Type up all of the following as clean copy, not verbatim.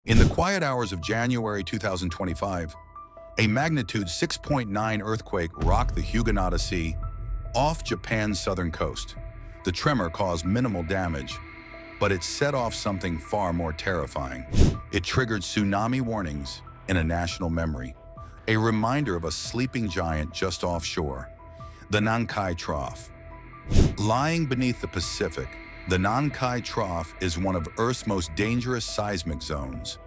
In the quiet hours of January 2025, a magnitude 6.9 earthquake rocked the Huguenot Sea off Japan's southern coast. The tremor caused minimal damage, but it set off something far more terrifying. It triggered tsunami warnings in a national memory, a reminder of a sleeping giant just offshore, the Nankai Trough. Lying beneath the Pacific, the Nankai Trough is one of Earth's most dangerous seismic zones,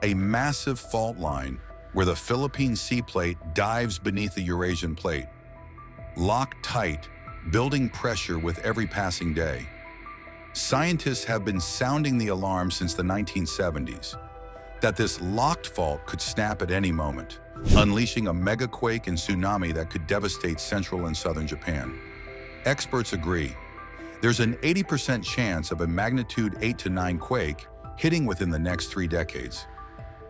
a massive fault line where the Philippine Sea Plate dives beneath the Eurasian Plate, locked tight, building pressure with every passing day. Scientists have been sounding the alarm since the 1970s that this locked fault could snap at any moment, unleashing a megaquake and tsunami that could devastate central and southern Japan. Experts agree. There's an 80% chance of a magnitude 8 to 9 quake hitting within the next 3 decades.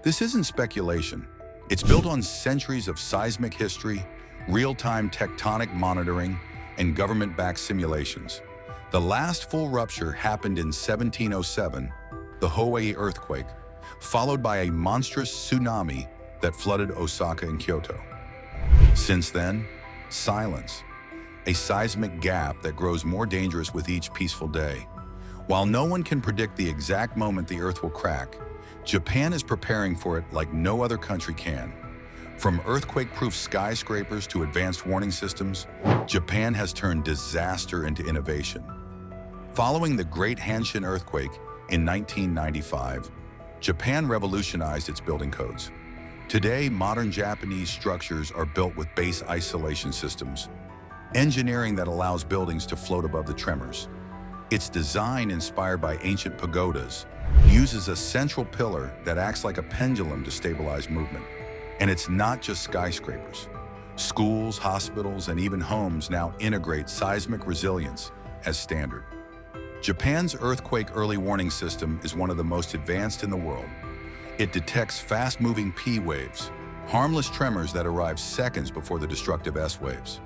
This isn't speculation. It's built on centuries of seismic history, real-time tectonic monitoring, and government-backed simulations. The last full rupture happened in 1707, the Hawaii earthquake, followed by a monstrous tsunami that flooded Osaka and Kyoto. Since then, silence, a seismic gap that grows more dangerous with each peaceful day. While no one can predict the exact moment the Earth will crack, Japan is preparing for it like no other country can. From earthquake-proof skyscrapers to advanced warning systems, Japan has turned disaster into innovation. Following the Great Hanshin earthquake in 1995, Japan revolutionized its building codes. Today, modern Japanese structures are built with base isolation systems, engineering that allows buildings to float above the tremors. Its design, inspired by ancient pagodas, uses a central pillar that acts like a pendulum to stabilize movement. And it's not just skyscrapers. Schools, hospitals, and even homes now integrate seismic resilience as standard. Japan's earthquake early warning system is one of the most advanced in the world. It detects fast-moving P waves, harmless tremors that arrive seconds before the destructive S waves.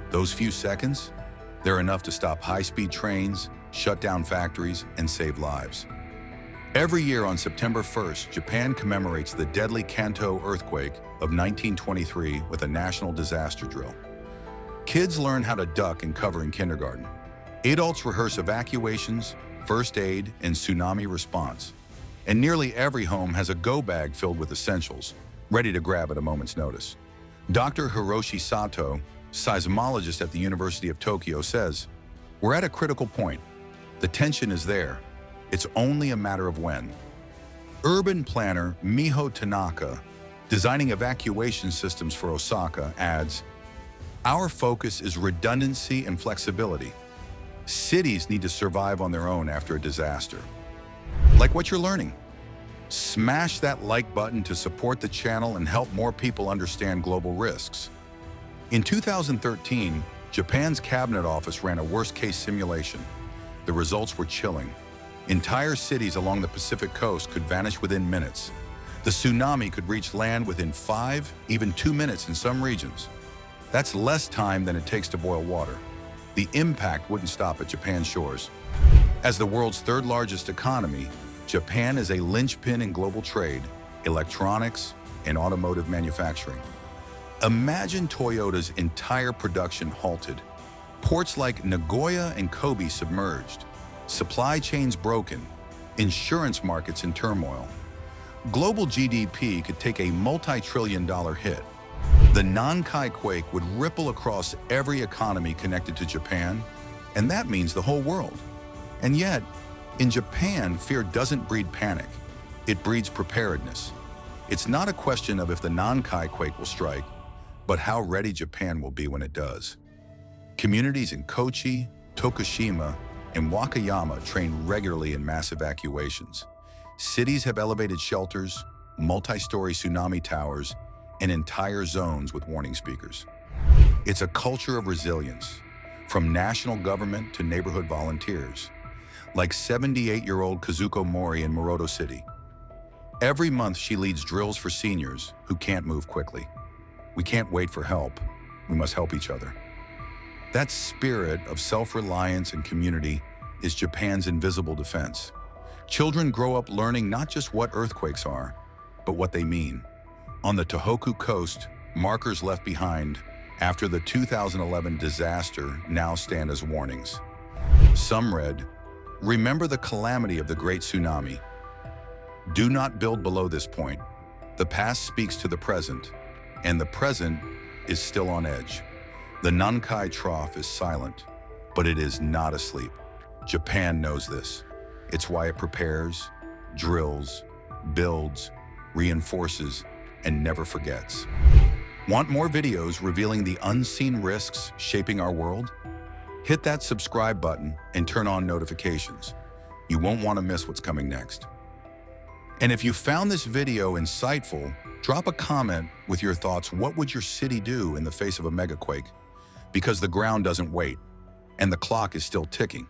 Those few seconds, they're enough to stop high-speed trains, shut down factories, and save lives. Every year on September 1st, Japan commemorates the deadly Kanto earthquake of 1923 with a national disaster drill. Kids learn how to duck and cover in kindergarten. Adults rehearse evacuations, first aid, and tsunami response. And nearly every home has a go bag filled with essentials, ready to grab at a moment's notice. Dr. Hiroshi Sato, seismologist at the University of Tokyo, says, "We're at a critical point. The tension is there. It's only a matter of when." Urban planner Miho Tanaka, designing evacuation systems for Osaka, adds, "Our focus is redundancy and flexibility. Cities need to survive on their own after a disaster." Like what you're learning? Smash that like button to support the channel and help more people understand global risks. In 2013, Japan's Cabinet Office ran a worst-case simulation. The results were chilling. Entire cities along the Pacific coast could vanish within minutes. The tsunami could reach land within 5, even 2 minutes in some regions. That's less time than it takes to boil water. The impact wouldn't stop at Japan's shores. As the world's third largest economy, Japan is a linchpin in global trade, electronics, and automotive manufacturing. Imagine Toyota's entire production halted, ports like Nagoya and Kobe submerged, supply chains broken, insurance markets in turmoil. Global GDP could take a multi-trillion-dollar hit. The Nankai quake would ripple across every economy connected to Japan, and that means the whole world. And yet, in Japan, fear doesn't breed panic. It breeds preparedness. It's not a question of if the Nankai quake will strike, but how ready Japan will be when it does. Communities in Kochi, Tokushima, and Wakayama train regularly in mass evacuations. Cities have elevated shelters, multi-story tsunami towers, and entire zones with warning speakers. It's a culture of resilience, from national government to neighborhood volunteers, like 78-year-old Kazuko Mori in Moroto City. Every month she leads drills for seniors who can't move quickly. We can't wait for help. We must help each other. That spirit of self-reliance and community is Japan's invisible defense. Children grow up learning not just what earthquakes are, but what they mean. On the Tohoku coast, markers left behind after the 2011 disaster now stand as warnings. Some read, "Remember the calamity of the Great Tsunami. Do not build below this point. The past speaks to the present, and the present is still on edge. The Nankai Trough is silent, but it is not asleep." Japan knows this. It's why it prepares, drills, builds, reinforces, and never forgets. Want more videos revealing the unseen risks shaping our world? Hit that subscribe button and turn on notifications. You won't want to miss what's coming next. And if you found this video insightful, drop a comment with your thoughts. What would your city do in the face of a megaquake? Because the ground doesn't wait, and the clock is still ticking.